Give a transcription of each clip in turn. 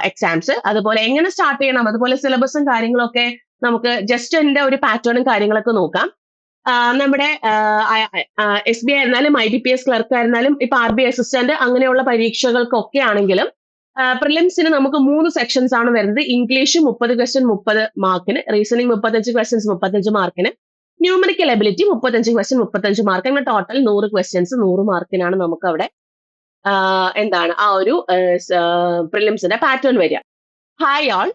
Exams. അതുപോലെ എങ്ങനെ start ചെയ്യണം, അതുപോലെ സിലബസും കാര്യങ്ങളൊക്കെ നമുക്ക് ജസ്റ്റ് എന്റെ ഒരു പാറ്റേണും കാര്യങ്ങളൊക്കെ നോക്കാം. നമ്മുടെ SBI ആയിരുന്നാലും IBPS ക്ലർക്ക് ആയിരുന്നാലും ഇപ്പൊ RBI അസിസ്റ്റന്റ് അങ്ങനെയുള്ള പരീക്ഷകൾക്കൊക്കെ ആണെങ്കിലും പ്രിലിംസിന് നമുക്ക് 3 സെക്ഷൻസ് ആണ് വരുന്നത്. ഇംഗ്ലീഷ് 30 ക്വസ്റ്റ്യൻ 30 മാർക്കിന്, റീസണിംഗ് 35 ക്വസ്റ്റ്യൻസ് 35 മാർക്കിന്, ന്യൂമറിക്കൽ എബിലിറ്റി 35 ക്വസ്റ്റ്യൻ 35 മാർക്ക്, അങ്ങനെ ടോട്ടൽ 100 ക്വസ്റ്റ്യൻസ് 100 മാർക്കിനാണ് നമുക്ക് അവിടെ എന്താണ് ആ ഒരു പ്രിലിംസിന്റെ പാറ്റേൺ വരിക. ഹായ് ആൾ,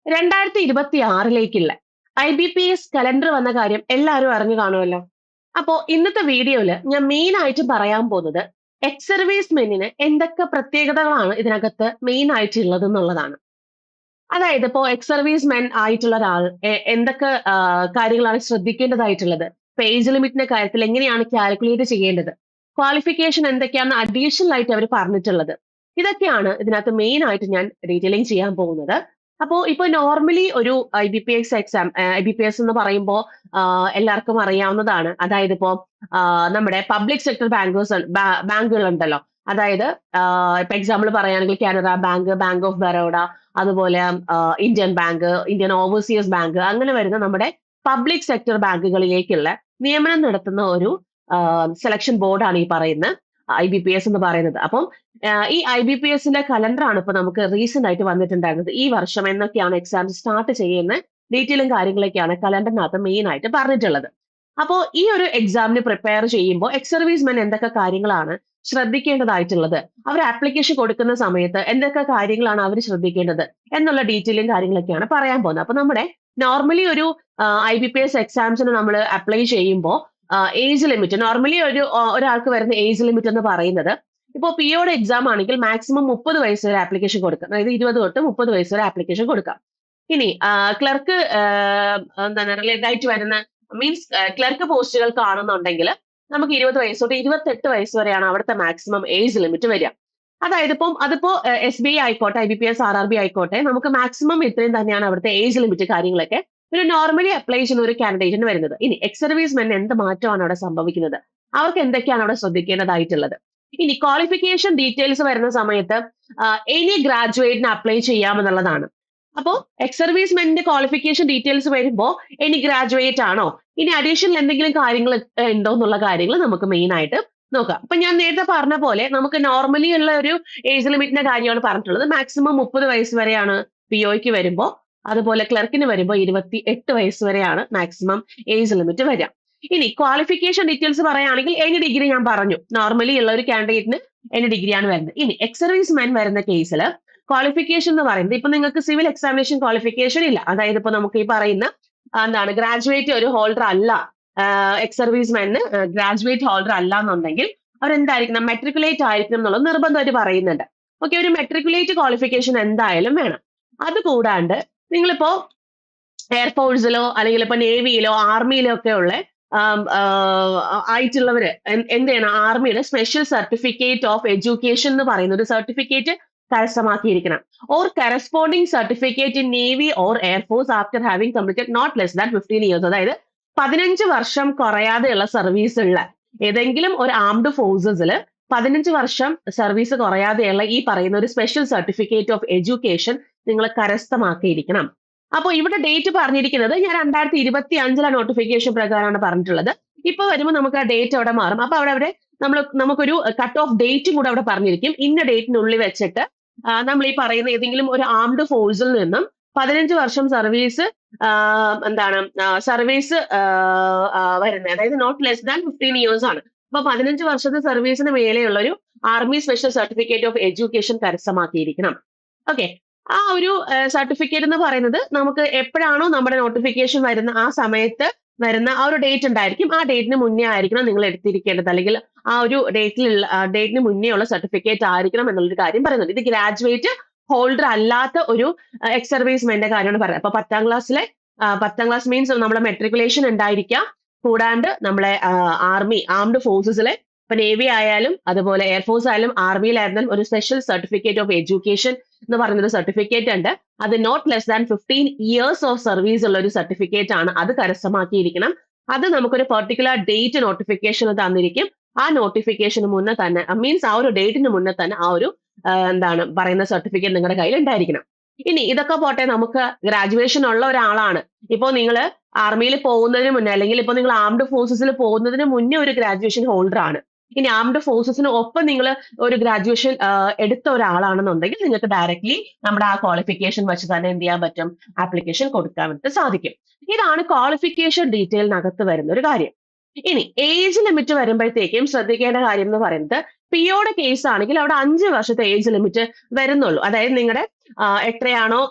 2026 IBPS കലണ്ടർ വന്ന കാര്യം എല്ലാവരും അറിഞ്ഞു കാണുമല്ലോ. അപ്പോ ഇന്നത്തെ വീഡിയോയില് ഞാൻ മെയിൻ ആയിട്ട് പറയാൻ പോകുന്നത് എക്സ് സർവീസ് മെന്നിന് എന്തൊക്കെ പ്രത്യേകതകളാണ് ഇതിനകത്ത് മെയിൻ ആയിട്ടുള്ളത് എന്നുള്ളതാണ്. അതായത് ഇപ്പോ എക്സ് സർവീസ് മെൻ ആയിട്ടുള്ള ഒരാൾ എന്തൊക്കെ കാര്യങ്ങളാണ് ശ്രദ്ധിക്കേണ്ടതായിട്ടുള്ളത്, ഏജ് ലിമിറ്റിന്റെ കാര്യത്തിൽ എങ്ങനെയാണ് കാൽക്കുലേറ്റ് ചെയ്യേണ്ടത്, ക്വാളിഫിക്കേഷൻ എന്തൊക്കെയാണ് അഡീഷണൽ ആയിട്ട് അവർ പറഞ്ഞിട്ടുള്ളത്, ഇതൊക്കെയാണ് ഇതിനകത്ത് മെയിൻ ആയിട്ട് ഞാൻ ഡീറ്റെയിലിംഗ് ചെയ്യാൻ പോകുന്നത്. അപ്പോ ഇപ്പൊ നോർമലി ഒരു IBPS എക്സാം, IBPS എന്ന് പറയുമ്പോൾ എല്ലാവർക്കും അറിയാവുന്നതാണ്. അതായത് ഇപ്പോ നമ്മുടെ പബ്ലിക് സെക്ടർ ബാങ്കുകൾ ഉണ്ടല്ലോ. അതായത് ഇപ്പൊ എക്സാമ്പിൾ പറയുകയാണെങ്കിൽ Canara bank, bank of Baroda, അതുപോലെ Indian bank, Indian overseas bank, അങ്ങനെ വരുന്ന നമ്മുടെ പബ്ലിക് സെക്ടർ ബാങ്കുകളിലേക്കുള്ള നിയമനം നടത്തുന്ന ഒരു സെലക്ഷൻ ബോർഡാണ് ഈ പറയുന്ന IBPS എന്ന് പറയുന്നത്. അപ്പം ഈ IBPSന്റെ കലണ്ടറാണ് ഇപ്പൊ നമുക്ക് റീസെന്റ് ആയിട്ട് വന്നിട്ടുണ്ടായിരുന്നത്. ഈ വർഷം എന്നൊക്കെയാണ് എക്സാം സ്റ്റാർട്ട് ചെയ്യുന്ന ഡീറ്റെയിലും കാര്യങ്ങളൊക്കെയാണ് കലണ്ടറിനകത്ത് മെയിൻ ആയിട്ട് പറഞ്ഞിട്ടുള്ളത്. അപ്പോൾ ഈ ഒരു എക്സാമിന് പ്രിപ്പയർ ചെയ്യുമ്പോൾ എക്സ് സർവീസ് മെൻ എന്തൊക്കെ കാര്യങ്ങളാണ് ശ്രദ്ധിക്കേണ്ടതായിട്ടുള്ളത്, അവർ ആപ്ലിക്കേഷൻ കൊടുക്കുന്ന സമയത്ത് എന്തൊക്കെ കാര്യങ്ങളാണ് അവർ ശ്രദ്ധിക്കേണ്ടത് എന്നുള്ള ഡീറ്റെയിലും കാര്യങ്ങളൊക്കെയാണ് പറയാൻ പോകുന്നത്. അപ്പൊ നമ്മുടെ നോർമലി ഒരു IBPS എക്സാംസിന് നമ്മൾ അപ്ലൈ ചെയ്യുമ്പോൾ ഏജ് ലിമിറ്റ്, നോർമലി ഒരാൾക്ക് വരുന്ന ഏജ് ലിമിറ്റ് എന്ന് പറയുന്നത്, ഇപ്പോൾ POയുടെ എക്സാം ആണെങ്കിൽ മാക്സിമം 30 വയസ്സ് വരെ ആപ്ലിക്കേഷൻ കൊടുക്കാം. അതായത് 20 തൊട്ട് 30 വയസ്സ് വരെ ആപ്ലിക്കേഷൻ കൊടുക്കാം. ഇനി ക്ലർക്ക് എന്താണ് റിലേറ്റഡ് ആയിട്ട് വരുന്ന മീൻസ് ക്ലർക്ക് പോസ്റ്റുകൾ കാണുന്നുണ്ടെങ്കിൽ നമുക്ക് 20 വയസ്സ് തൊട്ട് 28 വയസ്സ് വരെയാണ് അവിടുത്തെ മാക്സിമം ഏജ് ലിമിറ്റ് വരിക. അതായത് അതിപ്പോ SBI ആയിക്കോട്ടെ, IBPS RRB ആയിക്കോട്ടെ, നമുക്ക് മാക്സിമം ഇത്രയും തന്നെയാണ് അവിടുത്തെ ഏജ് ലിമിറ്റ് കാര്യങ്ങളൊക്കെ ഒരു നോർമലി അപ്ലൈ ചെയ്യുന്ന ഒരു കാൻഡിഡേറ്റിന് വരുന്നത്. ഇനി എക്സ് സർവീസ് മെൻ എന്ത് മാറ്റമാണ് അവിടെ സംഭവിക്കുന്നത്, അവർക്ക് എന്തൊക്കെയാണ് അവിടെ ശ്രദ്ധിക്കേണ്ടതായിട്ടുള്ളത്. ഇനി ക്വാളിഫിക്കേഷൻ ഡീറ്റെയിൽസ് വരുന്ന സമയത്ത് എനി ഗ്രാജുവേറ്റിന് അപ്ലൈ ചെയ്യാമെന്നുള്ളതാണ്. അപ്പോ എക്സ് സർവീസ് മെന്നിന്റെ ക്വാളിഫിക്കേഷൻ ഡീറ്റെയിൽസ് വരുമ്പോൾ എനി ഗ്രാജുവേറ്റ് ആണോ, ഇനി അഡീഷണൽ എന്തെങ്കിലും കാര്യങ്ങൾ ഉണ്ടോ എന്നുള്ള കാര്യങ്ങൾ നമുക്ക് മെയിൻ ആയിട്ട് നോക്കാം. അപ്പൊ ഞാൻ നേരത്തെ പറഞ്ഞ പോലെ നമുക്ക് നോർമലി ഉള്ള ഒരു ഏജ് ലിമിറ്റിന്റെ കാര്യമാണ് പറഞ്ഞിട്ടുള്ളത്. മാക്സിമം 30 വയസ്സ് വരെയാണ് POയ്ക്ക് വരുമ്പോൾ, അതുപോലെ ക്ലർക്കിന് വരുമ്പോൾ 28 വയസ്സ് വരെയാണ് മാക്സിമം ഏജ് ലിമിറ്റ് വരിക. ഇനി ക്വാളിഫിക്കേഷൻ ഡീറ്റെയിൽസ് പറയുകയാണെങ്കിൽ എനി ഡിഗ്രി ഞാൻ പറഞ്ഞു, നോർമലി ഉള്ള ഒരു കാൻഡിഡേറ്റിന് എനി ഡിഗ്രിയാണ് വരുന്നത്. ഇനി എക്സ് സർവീസ് മെൻ വരുന്ന കേസിൽ ക്വാളിഫിക്കേഷൻ എന്ന് പറയുന്നത്, ഇപ്പൊ നിങ്ങൾക്ക് സിവിൽ എക്സാമിനേഷൻ ക്വാളിഫിക്കേഷൻ ഇല്ല, അതായത് ഇപ്പൊ നമുക്ക് ഈ പറയുന്ന എന്താണ് ഗ്രാജുവേറ്റ് ഒരു ഹോൾഡർ അല്ല, എക്സ് സർവീസ് മെന് ഗ്രാജുവേറ്റ് ഹോൾഡർ അല്ല എന്നുണ്ടെങ്കിൽ അവരെന്തായിരിക്കണം, മെട്രിക്കുലേറ്റ് ആയിരിക്കണം എന്നുള്ളത് നിർബന്ധമായിട്ട് പറയുന്നുണ്ട്. ഓക്കെ, ഒരു മെട്രിക്കുലേറ്റ് ക്വാളിഫിക്കേഷൻ എന്തായാലും വേണം. അത് കൂടാണ്ട് നിങ്ങളിപ്പോ എയർഫോഴ്സിലോ അല്ലെങ്കിൽ ഇപ്പൊ നേവിയിലോ ആർമിയിലോ ഒക്കെ ഉള്ള ആയിട്ടുള്ളവര് എന്ത് ചെയ്യണം, ആർമിയുടെ സ്പെഷ്യൽ സർട്ടിഫിക്കറ്റ് ഓഫ് എഡ്യൂക്കേഷൻ എന്ന് പറയുന്ന ഒരു സർട്ടിഫിക്കറ്റ് കരസ്ഥമാക്കിയിരിക്കണം. Or corresponding certificate in navy or air force after having completed not less than 15 years. അതായത് 15 വർഷം കുറയാതെയുള്ള സർവീസ് ഉള്ള ഏതെങ്കിലും ഒരു ആംഡ് ഫോഴ്സസിൽ 15 വർഷം സർവീസ് കുറയാതെയുള്ള ഈ പറയുന്ന ഒരു സ്പെഷ്യൽ സർട്ടിഫിക്കറ്റ് ഓഫ് എഡ്യൂക്കേഷൻ നിങ്ങൾ കരസ്ഥമാക്കിയിരിക്കണം. അപ്പൊ ഇവിടെ ഡേറ്റ് പറഞ്ഞിരിക്കുന്നത് ഞാൻ 2025 നോട്ടിഫിക്കേഷൻ പ്രകാരമാണ് പറഞ്ഞിട്ടുള്ളത്. ഇപ്പൊ വരുമ്പോൾ നമുക്ക് ആ ഡേറ്റ് അവിടെ മാറും. അപ്പൊ അവിടെ നമുക്കൊരു കട്ട് ഓഫ് ഡേറ്റും കൂടെ അവിടെ പറഞ്ഞിരിക്കും. ഇന്ന ഡേറ്റിനുള്ളിൽ വെച്ചിട്ട് നമ്മൾ ഈ പറയുന്ന ഏതെങ്കിലും ഒരു ആംഡ് ഫോഴ്സിൽ നിന്നും 15 വർഷം സർവീസ് സർവീസ് വരുന്നത്, അതായത് നോട്ട് ലെസ് ദാൻ 15 ഇയേഴ്സ് ആണ്. അപ്പൊ 15 വർഷത്തെ സർവീസിന് മേലെയുള്ള ഒരു army special certificate of education കരസ്ഥമാക്കിയിരിക്കണം. ഓക്കെ, ആ ഒരു സർട്ടിഫിക്കറ്റ് എന്ന് പറയുന്നത് നമുക്ക് എപ്പോഴാണോ നമ്മുടെ നോട്ടിഫിക്കേഷൻ വരുന്ന ആ സമയത്ത് വരുന്ന ആ ഒരു ഡേറ്റ് ഉണ്ടായിരിക്കും. ആ ഡേറ്റിന് മുന്നേ ആയിരിക്കണം നിങ്ങൾ എടുത്തിരിക്കേണ്ടത്, അല്ലെങ്കിൽ ആ ഒരു ഡേറ്റിന് മുന്നേ ഉള്ള സർട്ടിഫിക്കറ്റ് ആയിരിക്കണം എന്നുള്ളൊരു കാര്യം പറയുന്നുണ്ട്. ഇത് ഗ്രാജുവേറ്റ് ഹോൾഡർ അല്ലാത്ത ഒരു എക്സ് സർവീസ് മെന്റെ കാര്യമാണ് പറയുന്നത്. അപ്പൊ 10ാം ക്ലാസ് മീൻസ് നമ്മളെ മെട്രിക്കുലേഷൻ ഉണ്ടായിരിക്കാം. കൂടാണ്ട് നമ്മളെ ആംഡ് ഫോഴ്സസിലെ ഇപ്പൊ നേവി ആയാലും അതുപോലെ എയർഫോഴ്സ് ആയാലും ആർമിയിലായിരുന്നാലും ഒരു സ്പെഷ്യൽ സർട്ടിഫിക്കറ്റ് ഓഫ് എഡ്യൂക്കേഷൻ എന്ന് പറയുന്നൊരു സർട്ടിഫിക്കറ്റ് ഉണ്ട്. അത് not less than 15 years of service ഉള്ള ഒരു സർട്ടിഫിക്കറ്റ് ആണ്. അത് കരസ്ഥമാക്കിയിരിക്കണം. അത് നമുക്കൊരു പെർട്ടിക്കുലർ ഡേറ്റ് നോട്ടിഫിക്കേഷൻ തന്നിരിക്കും. ആ നോട്ടിഫിക്കേഷന് മുന്നേ തന്നെ, മീൻസ് ആ ഒരു ഡേറ്റിന് മുന്നേ തന്നെ ആ ഒരു എന്താണ് പറയുന്ന സർട്ടിഫിക്കറ്റ് നിങ്ങളുടെ കയ്യിൽ ഉണ്ടായിരിക്കണം. ഇനി ഇതൊക്കെ പോട്ടെ, നമുക്ക് ഗ്രാജുവേഷൻ ഉള്ള ഒരാളാണ്, ഇപ്പോൾ നിങ്ങൾ ആർമിയിൽ പോകുന്നതിന് മുന്നേ അല്ലെങ്കിൽ ഇപ്പോൾ നിങ്ങൾ ആംഡ് ഫോഴ്സസിൽ പോകുന്നതിന് മുന്നേ ഒരു ഗ്രാജുവേഷൻ ഹോൾഡർ ആണ്. ഇനി ആംഡ് ഫോഴ്സസിന് ഒപ്പം നിങ്ങൾ ഒരു ഗ്രാജുവേഷൻ എടുത്ത ഒരാളാണെന്നുണ്ടെങ്കിൽ നിങ്ങൾക്ക് ഡയറക്ട്ലി നമ്മുടെ ആ ക്വാളിഫിക്കേഷൻ വെച്ച് തന്നെ എന്ത് ചെയ്യാൻ പറ്റും, ആപ്ലിക്കേഷൻ കൊടുക്കാൻ വേണ്ടി സാധിക്കും. ഇതാണ് ക്വാളിഫിക്കേഷൻ ഡീറ്റെയിലിനകത്ത് വരുന്ന ഒരു കാര്യം. ഇനി ഏജ് ലിമിറ്റ് വരുമ്പോഴത്തേക്കും ശ്രദ്ധിക്കേണ്ട കാര്യം എന്ന് പറയുന്നത്, പിഒയുടെ കേസ് ആണെങ്കിൽ അവിടെ 5 വർഷത്തെ ഏജ് ലിമിറ്റ് വരുന്നുള്ളൂ. അതായത് നിങ്ങളുടെ എത്രയാണോ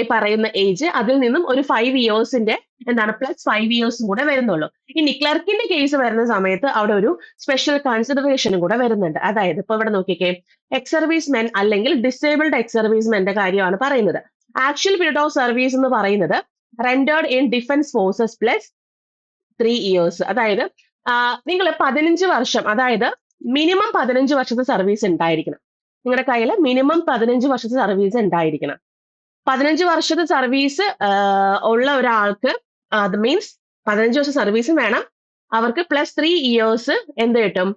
ഈ പറയുന്ന ഏജ്, അതിൽ നിന്നും ഒരു 5 ഇയേഴ്സിന്റെ എന്താണ് +5 ഇയേഴ്സും കൂടെ വരുന്നുള്ളൂ. ഇനി ക്ലർക്കിന്റെ കേസ് വരുന്ന സമയത്ത് അവിടെ ഒരു സ്പെഷ്യൽ കൺസിഡറേഷനും കൂടെ വരുന്നുണ്ട്. അതായത് ഇപ്പൊ ഇവിടെ നോക്കിക്കേ, എക്സ് സർവീസ് മെൻ അല്ലെങ്കിൽ ഡിസേബിൾഡ് എക്സ് സർവീസ് മെന്റെ കാര്യമാണ് പറയുന്നത്. ആക്ച്വൽ പീരീഡ് ഓഫ് സർവീസ് എന്ന് പറയുന്നത് rendered in defence forces +3 years. അതായത് നിങ്ങൾ 15 വർഷം, അതായത് മിനിമം 15 വർഷത്തെ സർവീസ് ഉണ്ടായിരിക്കണം. നിങ്ങളുടെ കയ്യിൽ മിനിമം 15 വർഷത്തെ സർവീസ് ഉണ്ടായിരിക്കണം. 15 വർഷത്തെ സർവീസ് ഉള്ള ഒരാൾക്ക്, അത് മീൻസ് 15 വർഷം സർവീസും വേണം, അവർക്ക് +3 ഇയേഴ്സ് എന്ത് കിട്ടും,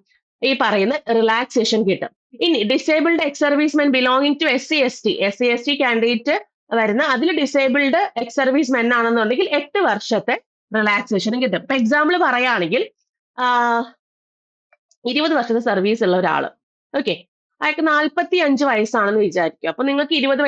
ഈ പറയുന്ന റിലാക്സേഷൻ കിട്ടും. ഇനി disabled ex service men belonging to SC/ST candidate വരുന്ന, അതിൽ ഡിസേബിൾഡ് എക്സ് സർവീസ് മെൻ ആണെന്നുണ്ടെങ്കിൽ 8 വർഷത്തെ റിലാക്സേഷനും കിട്ടും. ഇപ്പൊ എക്സാമ്പിൾ പറയുകയാണെങ്കിൽ 20 വർഷത്തെ സർവീസ് ഉള്ള ഒരാള്, ഓക്കെ, അയാൾക്ക് 45 വയസ്സാണെന്ന് വിചാരിക്കും. അപ്പൊ നിങ്ങൾക്ക് 20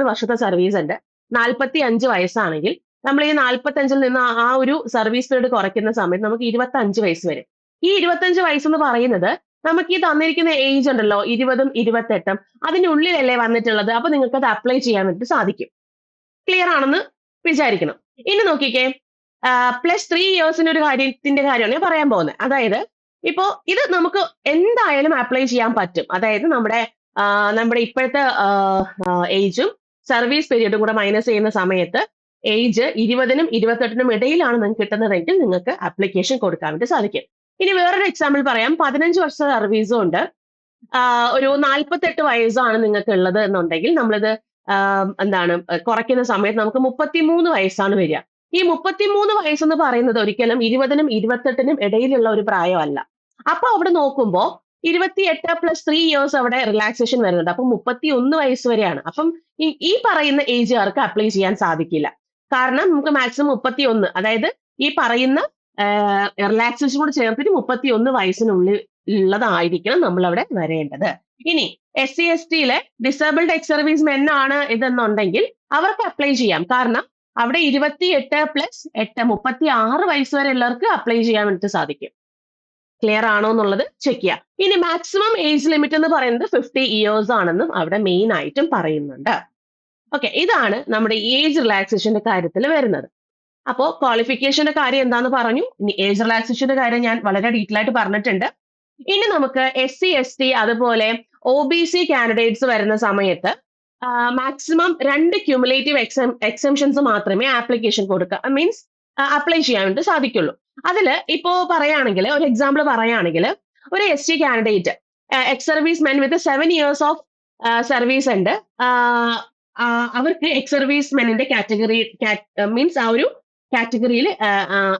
വർഷത്തെ സർവീസ് ഉണ്ട്, 45 വയസ്സാണെങ്കിൽ നമ്മൾ ഈ 45-ൽ നിന്ന് ആ ഒരു സർവീസ് പീരീഡ് കുറയ്ക്കുന്ന സമയത്ത് നമുക്ക് 25 വയസ്സ് വരും. ഈ 25 വയസ്സെന്ന് പറയുന്നത് നമുക്ക് ഈ തന്നിരിക്കുന്ന ഏജ് ഉണ്ടല്ലോ, 20ഉം 28ഉം അതിനുള്ളിലല്ലേ വന്നിട്ടുള്ളത്. അപ്പൊ നിങ്ങൾക്ക് അത് അപ്ലൈ ചെയ്യാൻ വേണ്ടി സാധിക്കും. ക്ലിയർ ആണെന്ന് വിചാരിക്കണം. ഇനി നോക്കിക്കേ, +3 ഇയേഴ്സിന്റെ ഒരു കാര്യത്തിന്റെ കാര്യമാണ് ഞാൻ പറയാൻ പോകുന്നത്. അതായത് ഇപ്പോ ഇത് നമുക്ക് എന്തായാലും അപ്ലൈ ചെയ്യാൻ പറ്റും. അതായത് നമ്മുടെ ഇപ്പോഴത്തെ ഏജും സർവീസ് പീരീഡും കൂടെ മൈനസ് ചെയ്യുന്ന സമയത്ത് ഏജ് 20നും 28നും ഇടയിലാണ് നിങ്ങൾക്ക് കിട്ടുന്നതെങ്കിൽ നിങ്ങൾക്ക് ആപ്ലിക്കേഷൻ കൊടുക്കാൻ വേണ്ടി സാധിക്കും. ഇനി വേറൊരു എക്സാമ്പിൾ പറയാം. 15 വർഷത്തെ സർവീസും ഉണ്ട്, ഒരു 48 വയസ്സാണ് നിങ്ങൾക്ക് ഉള്ളത് എന്നുണ്ടെങ്കിൽ നമ്മളിത് എന്താണ് കുറയ്ക്കുന്ന സമയത്ത് നമുക്ക് 33 വയസ്സാണ് വരിക. ഈ 33 വയസ്സെന്ന് പറയുന്നത് ഒരിക്കലും 20നും 28നും ഇടയിലുള്ള ഒരു പ്രായമല്ല. അപ്പൊ അവിടെ നോക്കുമ്പോൾ 28 +3 ഇയേഴ്സ് അവിടെ റിലാക്സേഷൻ വരുന്നുണ്ട്. അപ്പം 31 വയസ്സ് വരെയാണ്. അപ്പം ഈ പറയുന്ന ഏജുകാർക്ക് അപ്ലൈ ചെയ്യാൻ സാധിക്കില്ല. കാരണം നമുക്ക് മാക്സിമം 31, അതായത് ഈ പറയുന്ന റിലാക്സേഷൻ കൂടെ ചേർത്തിട്ട് 31 വയസ്സിനുള്ളിൽ ഉള്ളതായിരിക്കണം നമ്മൾ അവിടെ വരേണ്ടത്. ഇനി SC/STയിലെ ഡിസേബിൾഡ് എക്സ് സർവീസ് മെൻ ആണ് ഇതെന്നുണ്ടെങ്കിൽ അവർക്ക് അപ്ലൈ ചെയ്യാം. കാരണം അവിടെ 28 + 8 36 വയസ്സ് വരെ ഉള്ളവർക്ക് അപ്ലൈ ചെയ്യാൻ വേണ്ടിയിട്ട് സാധിക്കും. ക്ലിയർ ആണോ എന്നുള്ളത് ചെക്ക് ചെയ്യാം. ഇനി മാക്സിമം ഏജ് ലിമിറ്റ് എന്ന് പറയുന്നത് 50 ഇയേഴ്സ് ആണെന്നും അവിടെ മെയിൻ ആയിട്ടും പറയുന്നുണ്ട്. ഓക്കെ, ഇതാണ് നമ്മുടെ ഏജ് റിലാക്സേഷന്റെ കാര്യത്തിൽ വരുന്നത്. അപ്പോൾ ക്വാളിഫിക്കേഷന്റെ കാര്യം എന്താന്ന് പറഞ്ഞു. ഇനി ഏജ് റിലാക്സേഷന്റെ കാര്യം ഞാൻ വളരെ ഡീറ്റെയിൽ ആയിട്ട് പറഞ്ഞിട്ടുണ്ട്. ഇനി നമുക്ക് SC/ST അതുപോലെ OBC കാൻഡിഡേറ്റ്സ് വരുന്ന സമയത്ത് മാക്സിമം 2 ക്യുമുലേറ്റീവ് എക്സംഷൻസ് മാത്രമേ ആപ്ലിക്കേഷൻ കൊടുക്കുക മീൻസ് അപ്ലൈ ചെയ്യാൻ വേണ്ടി സാധിക്കുള്ളൂ. അതില് ഇപ്പോ പറയുകയാണെങ്കിൽ, ഒരു എക്സാമ്പിൾ പറയുകയാണെങ്കിൽ, ഒരു ST candidate ex service men with 7 years of service ഉണ്ട്, അവർക്ക് എക്സ് സർവീസ് മെന്നിന്റെ കാറ്റഗറി മീൻസ് ആ ഒരു കാറ്റഗറിയിൽ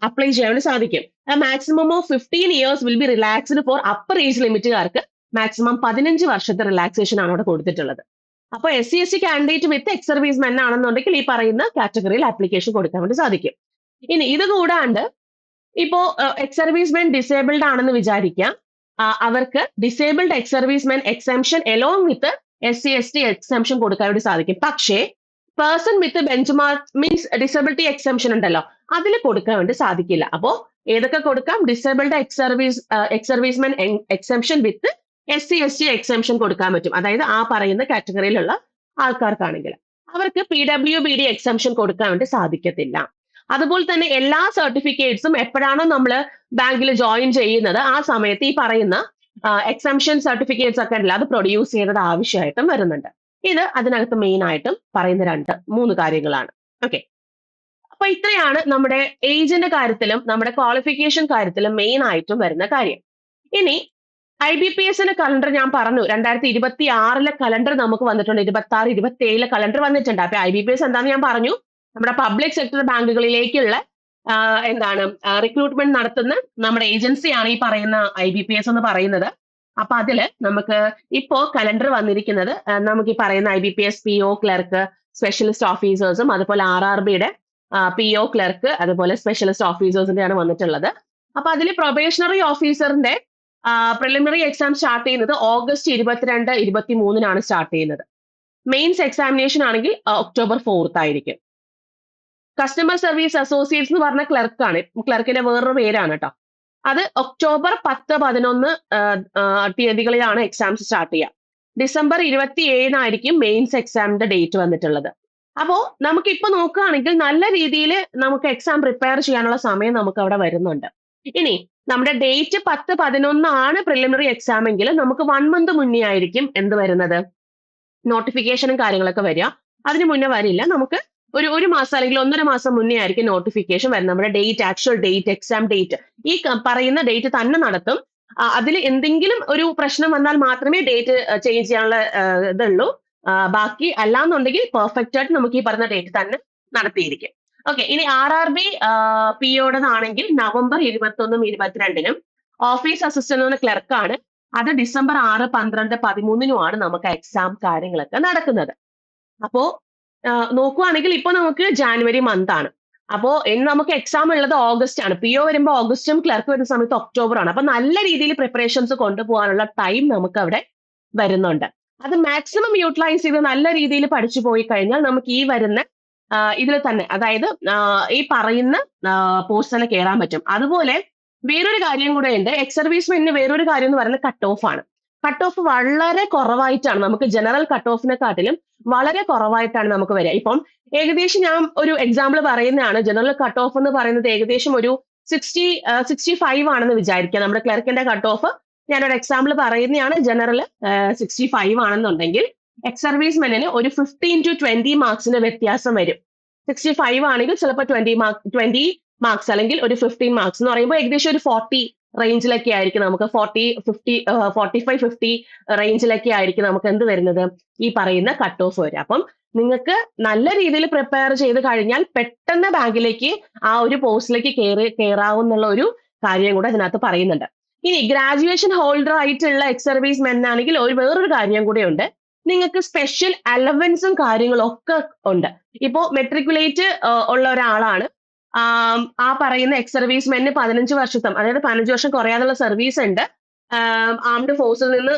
അപ്ലൈ ചെയ്യാൻ വേണ്ടി സാധിക്കും. Maximum of 15 years will be relaxed for upper age ലിമിറ്റുകാർക്ക് മാക്സിമം 15 വർഷത്തെ റിലാക്സേഷൻ ആണ് അവിടെ കൊടുത്തിട്ടുള്ളത്. അപ്പൊ SC/ST candidate with ex service men ആണെന്നുണ്ടെങ്കിൽ ഈ പറയുന്ന കാറ്റഗറിയിൽ ആപ്ലിക്കേഷൻ കൊടുക്കാൻ വേണ്ടി സാധിക്കും. ഇനി ഇത് കൂടാണ്ട് ഇപ്പോ എക്സ് സർവീസ് മെൻ ഡിസേബിൾഡ് ആണെന്ന് വിചാരിക്കാം, അവർക്ക് disabled ex service men exemption along with SC/ST exemption കൊടുക്കാൻ വേണ്ടി സാധിക്കും. പക്ഷേ person with benchmark means disability exemption ഉണ്ടല്ലോ, അതിൽ കൊടുക്കാൻ വേണ്ടി സാധിക്കില്ല. അപ്പോ ഏതൊക്കെ കൊടുക്കാം? Disabled ex service men exemption with SC/ST exemption കൊടുക്കാൻ പറ്റും. അതായത് ആ പറയുന്ന കാറ്റഗറിയിലുള്ള ആൾക്കാർക്കാണെങ്കിൽ അവർക്ക് PWBD എക്സംഷൻ കൊടുക്കാൻ വേണ്ടി സാധിക്കത്തില്ല. അതുപോലെ തന്നെ എല്ലാ സർട്ടിഫിക്കറ്റ്സും എപ്പോഴാണോ നമ്മൾ ബാങ്കിൽ ജോയിൻ ചെയ്യുന്നത് ആ സമയത്ത് ഈ പറയുന്ന എക്സംഷൻ സർട്ടിഫിക്കറ്റ്സ് ഒക്കെ ഉണ്ടല്ലോ, അത് പ്രൊഡ്യൂസ് ചെയ്യേണ്ടത് ആവശ്യമായിട്ടും വരുന്നുണ്ട്. ഇത് അതിനകത്ത് മെയിൻ ആയിട്ടും പറയുന്ന 2-3 കാര്യങ്ങളാണ്. ഓക്കെ, അപ്പൊ ഇത്രയാണ് നമ്മുടെ ഏജിന്റെ കാര്യത്തിലും നമ്മുടെ ക്വാളിഫിക്കേഷൻ കാര്യത്തിലും മെയിൻ ആയിട്ടും വരുന്ന കാര്യം. ഇനി IBPSന്റെ കലണ്ടർ ഞാൻ പറഞ്ഞു, 2026 കലണ്ടർ നമുക്ക് വന്നിട്ടുണ്ട്, 26, 27 കലണ്ടർ വന്നിട്ടുണ്ട്. അപ്പൊ IBPS എന്താന്ന് ഞാൻ പറഞ്ഞു, നമ്മുടെ പബ്ലിക് സെക്ടർ ബാങ്കുകളിലേക്കുള്ള റിക്രൂട്ട്മെന്റ് നടത്തുന്ന നമ്മുടെ ഏജൻസിയാണ് ഈ പറയുന്ന IBPS എന്ന് പറയുന്നത്. അപ്പൊ അതില് നമുക്ക് ഇപ്പോ കലണ്ടർ വന്നിരിക്കുന്നത് നമുക്ക് ഈ പറയുന്ന IBPS PO ക്ലർക്ക്, സ്പെഷ്യലിസ്റ്റ് ഓഫീസേഴ്സും അതുപോലെ RRBയുടെ PO ക്ലർക്ക് അതുപോലെ സ്പെഷ്യലിസ്റ്റ് ഓഫീസേഴ്സിന്റെ ആണ് വന്നിട്ടുള്ളത്. അപ്പൊ അതിൽ പ്രൊബേഷണറി ഓഫീസറിന്റെ പ്രിലിമിനറി എക്സാം സ്റ്റാർട്ട് ചെയ്യുന്നത് ഓഗസ്റ്റ് 22, 23 സ്റ്റാർട്ട് ചെയ്യുന്നത്. മെയിൻസ് എക്സാമിനേഷൻ ആണെങ്കിൽ October 4 ആയിരിക്കും. കസ്റ്റമർ സർവീസ് അസോസിയേറ്റ്സ് എന്ന് പറഞ്ഞ ക്ലർക്കാണ്, ക്ലർക്കിന്റെ വേറൊരു പേരാണ് കേട്ടോ. അത് October 10, 11 തീയതികളിലാണ് എക്സാംസ് സ്റ്റാർട്ട് ചെയ്യുക. December 27 മെയിൻസ് എക്സാമിന്റെ ഡേറ്റ് വന്നിട്ടുള്ളത്. അപ്പോ നമുക്ക് ഇപ്പൊ നോക്കുകയാണെങ്കിൽ നല്ല രീതിയിൽ നമുക്ക് എക്സാം പ്രിപ്പയർ ചെയ്യാനുള്ള സമയം നമുക്ക് അവിടെ വരുന്നുണ്ട്. ഇനി നമ്മുടെ ഡേറ്റ് 10, 11 പ്രിലിമിനറി എക്സാം എങ്കിൽ നമുക്ക് 1 month മുന്നേ ആയിരിക്കും എന്ത് വരുന്നത്, നോട്ടിഫിക്കേഷനും കാര്യങ്ങളൊക്കെ വരിക. അതിന് മുന്നേ വരില്ല, നമുക്ക് ഒരു മാസം അല്ലെങ്കിൽ 1.5 മാസം മുന്നേ ആയിരിക്കും നോട്ടിഫിക്കേഷൻ വരുന്നത്. നമ്മുടെ date, actual date, exam date ഈ പറയുന്ന ഡേറ്റ് തന്നെ നടത്തും. അതിൽ എന്തെങ്കിലും ഒരു പ്രശ്നം വന്നാൽ മാത്രമേ ഡേറ്റ് ചേഞ്ച് ചെയ്യാനുള്ള ഇതുള്ളൂ. ബാക്കി അല്ലാന്നുണ്ടെങ്കിൽ പെർഫെക്റ്റ് ആയിട്ട് നമുക്ക് ഈ പറഞ്ഞ ഡേറ്റ് തന്നെ നടത്തിയിരിക്കും. ഓക്കെ, ഇനി RRB POയുടേതാണെങ്കിൽ November 21, 22 ഓഫീസ് അസിസ്റ്റന്റ് എന്ന ക്ലർക്കാണ്. അത് December 6, 12, 13 നമുക്ക് എക്സാം കാര്യങ്ങളൊക്കെ നടക്കുന്നത്. അപ്പോ നോക്കുവാണെങ്കിൽ ഇപ്പൊ നമുക്ക് ജാനുവരി മന്ത് ആണ്. അപ്പോ ഇന്ന് നമുക്ക് എക്സാം ഉള്ളത് ഓഗസ്റ്റ് ആണ്. PO വരുമ്പോൾ ഓഗസ്റ്റും ക്ലർക്ക് വരുന്ന സമയത്ത് October ആണ്. അപ്പൊ നല്ല രീതിയിൽ പ്രിപ്പറേഷൻസ് കൊണ്ടുപോകാനുള്ള ടൈം നമുക്ക് അവിടെ വരുന്നുണ്ട്. അത് മാക്സിമം യൂട്ടിലൈസ് ചെയ്ത് നല്ല രീതിയിൽ പഠിച്ചു പോയി കഴിഞ്ഞാൽ നമുക്ക് ഈ വരുന്ന ഇതിൽ തന്നെ, അതായത് ഈ പറയുന്ന പോസ്റ്റ് തന്നെ കയറാൻ പറ്റും. അതുപോലെ വേറൊരു കാര്യം കൂടെ ഉണ്ട്, എക്സ് സർവീസ്മെന്റിന് വേറൊരു കാര്യം എന്ന് പറയുന്നത് കട്ട് ഓഫ് ആണ്. കട്ട് ഓഫ് വളരെ കുറവായിട്ടാണ് നമുക്ക് ജനറൽ കട്ട് ഓഫിനെക്കാട്ടിലും വളരെ കുറവായിട്ടാണ് നമുക്ക് വരിക. ഇപ്പം ഏകദേശം ഞാൻ ഒരു എക്സാമ്പിൾ പറയുന്നതാണ്. ജനറൽ കട്ട് ഓഫ് എന്ന് പറയുന്നത് ഏകദേശം ഒരു 65 ആണെന്ന് വിചാരിക്കുക. നമ്മുടെ ക്ലർക്കിന്റെ കട്ട് ഓഫ് ഞാനൊരു എക്സാമ്പിൾ പറയുന്നതാണ്. ജനറൽ 65 ആണെന്നുണ്ടെങ്കിൽ എക്സ് സർവീസ്മെന്റിന് ഒരു 15 to 20 മാർക്സിന്റെ വ്യത്യാസം വരും. 65 ആണെങ്കിൽ ചിലപ്പോൾ 20 മാർക്സ് അല്ലെങ്കിൽ ഒരു 15 മാർക്സ് എന്ന് പറയുമ്പോൾ ഏകദേശം ഒരു 40 റേഞ്ചിലൊക്കെ ആയിരിക്കും നമുക്ക് 45-50 റേഞ്ചിലൊക്കെ ആയിരിക്കും നമുക്ക് എന്ത് വരുന്നത്, ഈ പറയുന്ന കട്ട് ഓഫ് വരും. അപ്പം നിങ്ങൾക്ക് നല്ല രീതിയിൽ പ്രിപ്പയർ ചെയ്ത് കഴിഞ്ഞാൽ പെട്ടെന്ന് ബാങ്കിലേക്ക് ആ ഒരു പോസ്റ്റിലേക്ക് കയറാവുന്നുള്ള ഒരു കാര്യം കൂടെ അതിനകത്ത് പറയുന്നുണ്ട്. ഇനി ഗ്രാജുവേഷൻ ഹോൾഡർ ആയിട്ടുള്ള എക്സ് സർവീസ് മെൻ ആണെങ്കിൽ വേറൊരു കാര്യം കൂടെ ഉണ്ട്, നിങ്ങൾക്ക് സ്പെഷ്യൽ അലവൻസും കാര്യങ്ങളും ഒക്കെ ഉണ്ട്. ഇപ്പോ മെട്രിക്കുലേറ്റ് ഉള്ള ഒരാളാണ്, ആ പറയുന്ന എക്സ് സർവീസ് മെന് 15 വർഷത്തും, അതായത് 15 വർഷം കുറയാനുള്ള സർവീസ് ഉണ്ട്, ആംഡ് ഫോഴ്സിൽ നിന്ന്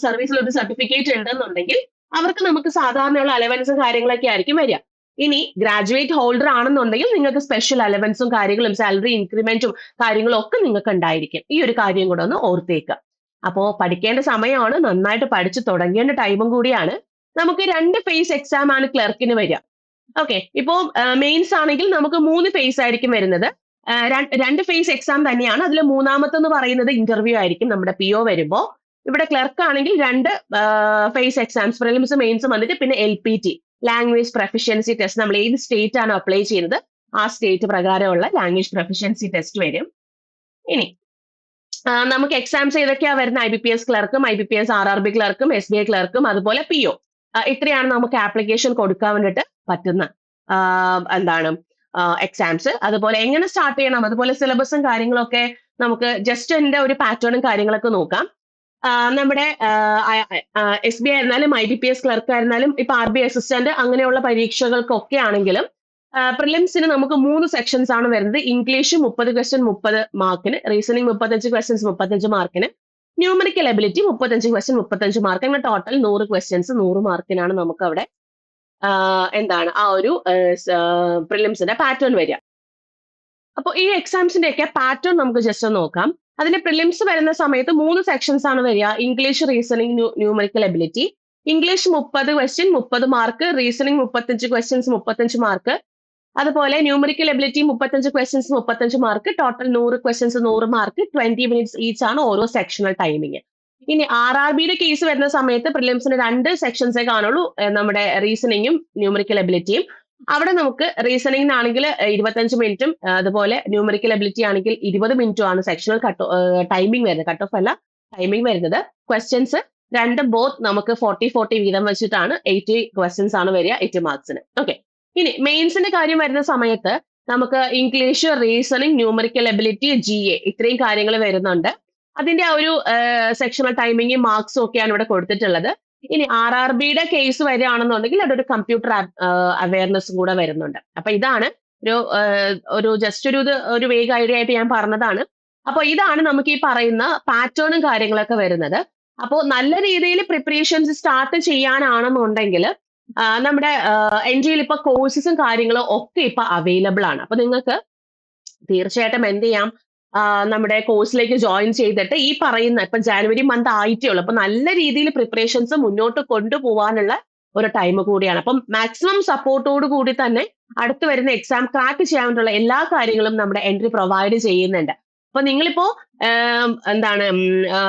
സർവീസിൽ ഒരു സർട്ടിഫിക്കറ്റ് ഉണ്ടെന്നുണ്ടെങ്കിൽ അവർക്ക് നമുക്ക് സാധാരണയുള്ള അലവൻസും കാര്യങ്ങളൊക്കെ ആയിരിക്കും വരിക. ഇനി ഗ്രാജുവേറ്റ് ഹോൾഡർ ആണെന്നുണ്ടെങ്കിൽ നിങ്ങൾക്ക് സ്പെഷ്യൽ അലവൻസും കാര്യങ്ങളും സാലറി ഇൻക്രിമെന്റും കാര്യങ്ങളും ഒക്കെ നിങ്ങൾക്ക് ഉണ്ടായിരിക്കും. ഈ ഒരു കാര്യം കൂടെ ഒന്ന് ഓർത്തേക്കുക. അപ്പോ പഠിക്കേണ്ട സമയമാണ്, നന്നായിട്ട് പഠിച്ചു തുടങ്ങേണ്ട ടൈമും കൂടിയാണ്. നമുക്ക് 2 ഫേസ് എക്സാം ആണ് ക്ലർക്കിന് വരിക. ഓക്കെ, ഇപ്പോ മെയിൻസ് ആണെങ്കിൽ നമുക്ക് 3 ഫേസ് ആയിരിക്കും വരുന്നത്. 2 ഫേസ് എക്സാം തന്നെയാണ്. അതിൽ മൂന്നാമത്തെന്ന് പറയുന്നത് ഇന്റർവ്യൂ ആയിരിക്കും നമ്മുടെ PO വരുമ്പോ. ഇവിടെ ക്ലർക്ക് ആണെങ്കിൽ 2 ഫേസ് എക്സാംസ്, പ്രിലിംസും മെയിൻസും വന്നിട്ട് പിന്നെ LPT ലാംഗ്വേജ് പ്രൊഫിഷ്യൻസി ടെസ്റ്റ്, നമ്മൾ ഏത് സ്റ്റേറ്റ് ആണ് അപ്ലൈ ചെയ്യുന്നത് ആ സ്റ്റേറ്റ് പ്രകാരമുള്ള ലാംഗ്വേജ് പ്രൊഫിഷ്യൻസി ടെസ്റ്റ് വരും. ഇനി നമുക്ക് എക്സാംസ് ഏതൊക്കെയാ വരുന്ന, IBPS ക്ലർക്കും IBPS RRB ക്ലർക്കും SBI ക്ലർക്കും അതുപോലെ PO. ഇത്രയാണ് നമുക്ക് ആപ്ലിക്കേഷൻ കൊടുക്കാൻ വേണ്ടിയിട്ട് പറ്റുന്ന എക്സാംസ്. അതുപോലെ എങ്ങനെ സ്റ്റാർട്ട് ചെയ്യണം, അതുപോലെ സിലബസും കാര്യങ്ങളൊക്കെ നമുക്ക് ജസ്റ്റ് എൻ്റെ ഒരു പാറ്റേണും കാര്യങ്ങളൊക്കെ നോക്കാം. നമ്മുടെ SBI ആയിരുന്നാലും IBPS ക്ലർക്ക് ആയിരുന്നാലും ഇപ്പൊ RBI അസിസ്റ്റന്റ് അങ്ങനെയുള്ള പരീക്ഷകൾക്കൊക്കെ ആണെങ്കിലും പ്രിലിംസിന് നമുക്ക് 3 സെക്ഷൻസ് ആണ് വരുന്നത്. ഇംഗ്ലീഷ് 30 ക്വസ്റ്റ്യൻ 30 മാർക്കിന്, റീസണിങ് 35 ക്വസ്റ്റ്യൻസ് 35 മാർക്കിന്, ന്യൂമറിക്കൽ എബിലിറ്റി 35 ക്വസ്റ്റ്യൻ 35 മാർക്ക്, അങ്ങനെ ടോട്ടൽ 100 ക്വസ്റ്റ്യൻസ് 100 മാർക്കിനാണ് നമുക്ക് അവിടെ ആ ഒരു പ്രിലിംസിന്റെ പാറ്റേൺ വരിക. അപ്പോൾ ഈ എക്സാംസിന്റെ ഒക്കെ പാറ്റേൺ നമുക്ക് ജസ്റ്റ് നോക്കാം. അതിന്റെ പ്രിലിംസ് വരുന്ന സമയത്ത് 3 സെക്ഷൻസ് ആണ് വരിക. English, reasoning, numerical ability. English 30 question 30 mark, reasoning 35 questions 35 mark, അതുപോലെ numerical ability 35 questions 35 mark, total 100 questions 100 mark, 20 minutes each ആണ് ഓരോ സെക്ഷണൽ ടൈമിങ്. ഇനി RRBയുടെ കേസ് വരുന്ന സമയത്ത് പ്രിലിംസിന് 2 സെക്ഷൻസേ കാണുള്ളൂ, നമ്മുടെ റീസണിങ്ങും ന്യൂമറിക്കൽ എബിലിറ്റിയും. അവിടെ നമുക്ക് റീസണിങ്ങിനാണെങ്കിൽ 25 മിനിറ്റും അതുപോലെ ന്യൂമറിക്കൽ എബിലിറ്റി ആണെങ്കിൽ 20 മിനിറ്റും ആണ് സെക്ഷണൽ ടൈമിംഗ് വരുന്നത്. കട്ട് ഓഫ് അല്ല, ടൈമിംഗ് വരുന്നത്. ക്വസ്റ്റ്യൻസ് രണ്ടും ബോത്ത് നമുക്ക് 40 വീതം വെച്ചിട്ടാണ് 80 ക്വസ്റ്റ്യൻസ് ആണ് വരിക 80 മാർക്സിന്. ഓക്കെ, ഇനി മെയിൻസിന്റെ കാര്യം വരുന്ന സമയത്ത് നമുക്ക് English, reasoning, numerical ability, GA ഇത്രയും കാര്യങ്ങൾ വരുന്നുണ്ട്. അതിന്റെ ആ ഒരു സെക്ഷണൽ ടൈമിങ്ങും മാർക്സും ഒക്കെയാണ് ഇവിടെ കൊടുത്തിട്ടുള്ളത്. ഇനി RRBയുടെ കേസ് വരികയാണെന്നുണ്ടെങ്കിൽ അതൊരു കമ്പ്യൂട്ടർ അവയർനെസ്സും കൂടെ വരുന്നുണ്ട്. അപ്പൊ ഇതാണ് ഒരു ജസ്റ്റ് ഒരു വേഗ് ഐഡിയ ആയിട്ട് ഞാൻ പറഞ്ഞതാണ്. അപ്പൊ ഇതാണ് നമുക്ക് ഈ പറയുന്ന പാറ്റേണും കാര്യങ്ങളൊക്കെ വരുന്നത്. അപ്പോൾ നല്ല രീതിയിൽ പ്രിപ്പറേഷൻസ് സ്റ്റാർട്ട് ചെയ്യാനാണെന്നുണ്ടെങ്കിൽ നമ്മുടെ എൻട്രിയിൽ ഇപ്പൊ കോഴ്സസും കാര്യങ്ങളും ഒക്കെ ഇപ്പൊ അവൈലബിൾ ആണ്. അപ്പൊ നിങ്ങൾക്ക് തീർച്ചയായിട്ടും എന്ത് ചെയ്യാം, നമ്മുടെ കോഴ്സിലേക്ക് ജോയിൻ ചെയ്തിട്ട് ഈ പറയുന്ന ഇപ്പൊ ജാനുവരി മന്ത് ആയിട്ടേ ഉള്ളൂ. അപ്പൊ നല്ല രീതിയിൽ പ്രിപ്പറേഷൻസ് മുന്നോട്ട് കൊണ്ടുപോകാനുള്ള ഒരു ടൈം കൂടിയാണ്. അപ്പം മാക്സിമം സപ്പോർട്ടോട് കൂടി തന്നെ അടുത്ത് വരുന്ന എക്സാം ക്രാക്ക് ചെയ്യാൻ വേണ്ടിയുള്ള എല്ലാ കാര്യങ്ങളും നമ്മുടെ എൻട്രി പ്രൊവൈഡ് ചെയ്യുന്നുണ്ട്. അപ്പൊ നിങ്ങളിപ്പോ എന്താണ്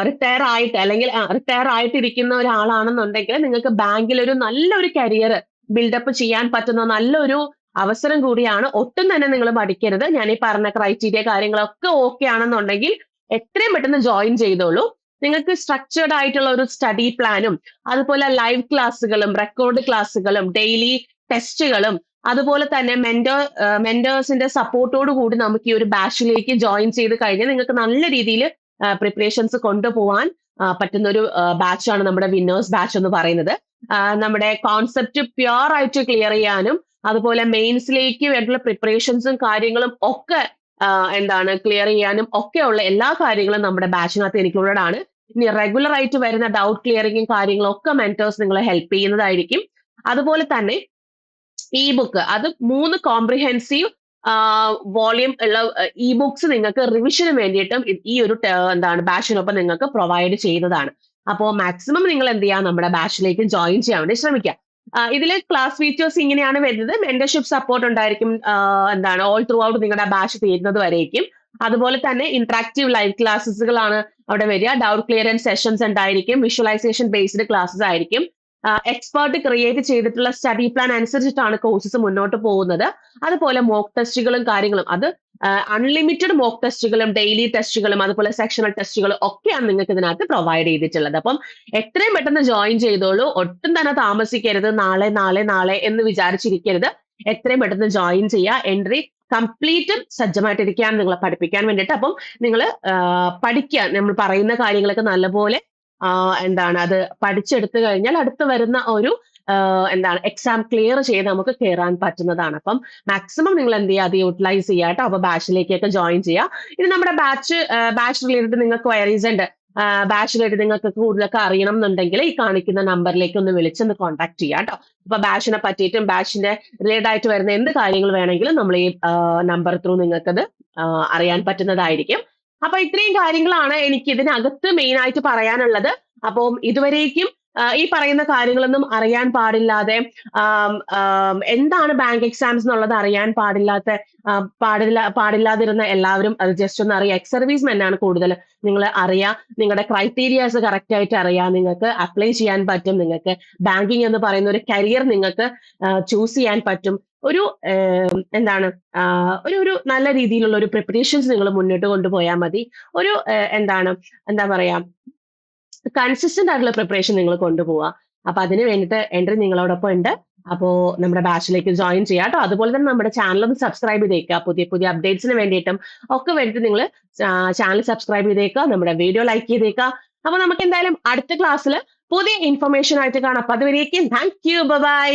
റിട്ടയർ ആയിട്ട് അല്ലെങ്കിൽ റിട്ടയർ ആയിട്ടിരിക്കുന്ന ഒരാളാണെന്നുണ്ടെങ്കിൽ നിങ്ങൾക്ക് ബാങ്കിൽ ഒരു നല്ലൊരു കരിയർ ബിൽഡപ്പ് ചെയ്യാൻ പറ്റുന്ന നല്ലൊരു അവസരം കൂടിയാണ്. ഒട്ടും തന്നെ നിങ്ങൾ മടിക്കരുത്. ഞാൻ ഈ പറഞ്ഞ ക്രൈറ്റീരിയ കാര്യങ്ങളൊക്കെ ഓക്കെ ആണെന്നുണ്ടെങ്കിൽ എത്രയും പെട്ടെന്ന് ജോയിൻ ചെയ്തോളൂ. നിങ്ങൾക്ക് സ്ട്രക്ചേർഡ് ആയിട്ടുള്ള ഒരു സ്റ്റഡി പ്ലാനും അതുപോലെ ലൈവ് ക്ലാസ്സുകളും റെക്കോർഡ് ക്ലാസ്സുകളും ഡെയിലി ടെസ്റ്റുകളും അതുപോലെ തന്നെ മെന്റേഴ്സിന്റെ സപ്പോർട്ടോട് കൂടി നമുക്ക് ഈ ഒരു ബാച്ചിലേക്ക് ജോയിൻ ചെയ്ത് കഴിഞ്ഞാൽ നിങ്ങൾക്ക് നല്ല രീതിയിൽ പ്രിപ്പറേഷൻസ് കൊണ്ടുപോകാൻ പറ്റുന്ന ഒരു ബാച്ചാണ് നമ്മുടെ വിന്നേഴ്സ് ബാച്ച് എന്ന് പറയുന്നത്. നമ്മുടെ കോൺസെപ്റ്റ് പ്യുവർ ആയിട്ട് ക്ലിയർ ചെയ്യാനും അതുപോലെ മെയിൻസിലേക്ക് വേണ്ടിയുള്ള പ്രിപ്പറേഷൻസും കാര്യങ്ങളും ഒക്കെ ക്ലിയർ ചെയ്യാനും ഒക്കെയുള്ള എല്ലാ കാര്യങ്ങളും നമ്മുടെ ബാച്ചിനകത്ത് ഇൻക്ലൂഡഡ് ആണ്. ഇനി റെഗുലർ ആയിട്ട് വരുന്ന ഡൗട്ട് ക്ലിയറിങ്ങും കാര്യങ്ങളും ഒക്കെ മെന്റേഴ്സ് നിങ്ങളെ ഹെൽപ്പ് ചെയ്യുന്നതായിരിക്കും. അതുപോലെ തന്നെ ബുക്ക് അത് 3 കോംപ്രിഹെൻസീവ് വോളിയം ഉള്ള ബുക്സ് നിങ്ങൾക്ക് റിവിഷന് വേണ്ടിയിട്ടും ഈ ഒരു ബാച്ചിനൊപ്പം നിങ്ങൾക്ക് പ്രൊവൈഡ് ചെയ്യുന്നതാണ്. അപ്പോൾ മാക്സിമം നിങ്ങൾ എന്ത് ചെയ്യുക, നമ്മുടെ ബാച്ചിലേക്ക് ജോയിൻ ചെയ്യാൻ വേണ്ടി ശ്രമിക്കുക. ഇതിലെ ക്ലാസ് ഫീച്ചേഴ്സ് ഇങ്ങനെയാണ് വരുന്നത്. മെന്റർഷിപ്പ് സപ്പോർട്ട് ഉണ്ടായിരിക്കും, ഓൾ ത്രൂ ഔട്ട് നിങ്ങളുടെ ബാച്ച് തീരുന്നത് വരേക്കും. അതുപോലെ തന്നെ ഇന്ററാക്റ്റീവ് ലൈവ് ക്ലാസ്സുകളാണ് അവിടെ വരിക. ഡൗട്ട് ക്ലിയറൻസ് സെഷൻസ് ഉണ്ടായിരിക്കും. വിഷ്വലൈസേഷൻ ബേസ്ഡ് ക്ലാസ്സസ് ആയിരിക്കും. എക്സ്പേർട്ട് ക്രിയേറ്റ് ചെയ്തിട്ടുള്ള സ്റ്റഡി പ്ലാൻ അനുസരിച്ചിട്ടാണ് കോഴ്സസ് മുന്നോട്ട് പോകുന്നത്. അതുപോലെ മോക്ക് ടെസ്റ്റുകളും കാര്യങ്ങളും അത് അൺലിമിറ്റഡ് മോക്ക് ടെസ്റ്റുകളും ഡെയിലി ടെസ്റ്റുകളും അതുപോലെ സെക്ഷണൽ ടെസ്റ്റുകളും ഒക്കെയാണ് നിങ്ങൾക്ക് ഇതിനകത്ത് പ്രൊവൈഡ് ചെയ്തിട്ടുള്ളത്. അപ്പം എത്രയും പെട്ടെന്ന് ജോയിൻ ചെയ്തോളൂ. ഒട്ടും തന്നെ താമസിക്കരുത്. നാളെ എന്ന് വിചാരിച്ചിരിക്കരുത്. എത്രയും പെട്ടെന്ന് ജോയിൻ ചെയ്യുക. എൻട്രി കംപ്ലീറ്റും സജ്ജമായിട്ടിരിക്കുകയാണ് നിങ്ങളെ പഠിപ്പിക്കാൻ വേണ്ടിയിട്ട്. അപ്പം നിങ്ങൾ പഠിക്കുക. നമ്മൾ പറയുന്ന കാര്യങ്ങളൊക്കെ നല്ലപോലെ അത് പഠിച്ചെടുത്തു കഴിഞ്ഞാൽ അടുത്ത് വരുന്ന ഒരു എക്സാം ക്ലിയർ ചെയ്ത് നമുക്ക് കയറാൻ പറ്റുന്നതാണ്. അപ്പം മാക്സിമം നിങ്ങൾ എന്ത് ചെയ്യുക, അത് യൂട്ടിലൈസ് ചെയ്യുക കേട്ടോ. അപ്പൊ ബാച്ചിലേക്കൊക്കെ ജോയിൻ ചെയ്യുക. ഇനി നമ്മുടെ ബാച്ച് റിലേറ്റഡ് നിങ്ങൾക്ക് ക്വയറീസ് ഉണ്ട്, ബാച്ചിലായിട്ട് നിങ്ങൾക്ക് കൂടുതലൊക്കെ അറിയണം എന്നുണ്ടെങ്കിൽ ഈ കാണിക്കുന്ന നമ്പറിലേക്ക് ഒന്ന് വിളിച്ചൊന്ന് കോൺടാക്ട് ചെയ്യാം കേട്ടോ. അപ്പൊ ബാച്ചിനെ പറ്റിയിട്ടും ബാച്ചിന്റെ റിലേറ്റഡ് ആയിട്ട് വരുന്ന എന്ത് കാര്യങ്ങൾ വേണമെങ്കിലും നമ്മൾ ഈ നമ്പർ ത്രൂ നിങ്ങൾക്കത് അറിയാൻ പറ്റുന്നതായിരിക്കും. അപ്പൊ ഇത്രയും കാര്യങ്ങളാണ് എനിക്ക് ഇതിനകത്ത് മെയിൻ ആയിട്ട് പറയാനുള്ളത്. അപ്പം ഇതുവരേക്കും ഈ പറയുന്ന കാര്യങ്ങളൊന്നും അറിയാൻ പാടില്ലാതെ എന്താണ് ബാങ്ക് എക്സാംസ് എന്നുള്ളത് അറിയാൻ പാടില്ലാതിരുന്ന എല്ലാവരും അത് ജസ്റ്റ് ഒന്ന് അറിയാം. എക്സ് സർവീസ് മെന്നാണ് കൂടുതൽ നിങ്ങൾ അറിയാം. നിങ്ങളുടെ ക്രൈറ്റീരിയാസ് കറക്റ്റ് ആയിട്ട് അറിയാം. നിങ്ങൾക്ക് അപ്ലൈ ചെയ്യാൻ പറ്റും. നിങ്ങൾക്ക് ബാങ്കിങ് എന്ന് പറയുന്ന ഒരു കരിയർ നിങ്ങൾക്ക് ചൂസ് ചെയ്യാൻ പറ്റും. ഒരു ഒരു നല്ല രീതിയിലുള്ള ഒരു പ്രിപ്പറേഷൻസ് നിങ്ങൾ മുന്നോട്ട് കൊണ്ടുപോയാൽ മതി. ഒരു എന്താ പറയാ കൺസിസ്റ്റന്റ് ആയിട്ടുള്ള പ്രിപ്പറേഷൻ നിങ്ങൾ കൊണ്ടുപോവുക. അപ്പൊ അതിന് വേണ്ടിയിട്ട് എൻട്രി നിങ്ങളോടൊപ്പം ഉണ്ട്. അപ്പോ നമ്മുടെ ബാച്ചിലേക്ക് ജോയിൻ ചെയ്യാം കേട്ടോ. അതുപോലെ തന്നെ നമ്മുടെ ചാനൽ ഒന്ന് സബ്സ്ക്രൈബ് ചെയ്തേക്കുക. പുതിയ അപ്ഡേറ്റ്സിന് വേണ്ടിയിട്ടും ഒക്കെ വേണ്ടിയിട്ട് നിങ്ങൾ ചാനൽ സബ്സ്ക്രൈബ് ചെയ്തേക്കുക. നമ്മുടെ വീഡിയോ ലൈക്ക് ചെയ്തേക്കുക. അപ്പൊ നമുക്ക് എന്തായാലും അടുത്ത ക്ലാസ്സിൽ പുതിയ ഇൻഫർമേഷൻ ആയിട്ട് കാണാം. അപ്പൊ അതുവരേക്കും താങ്ക് യു, ബൈ.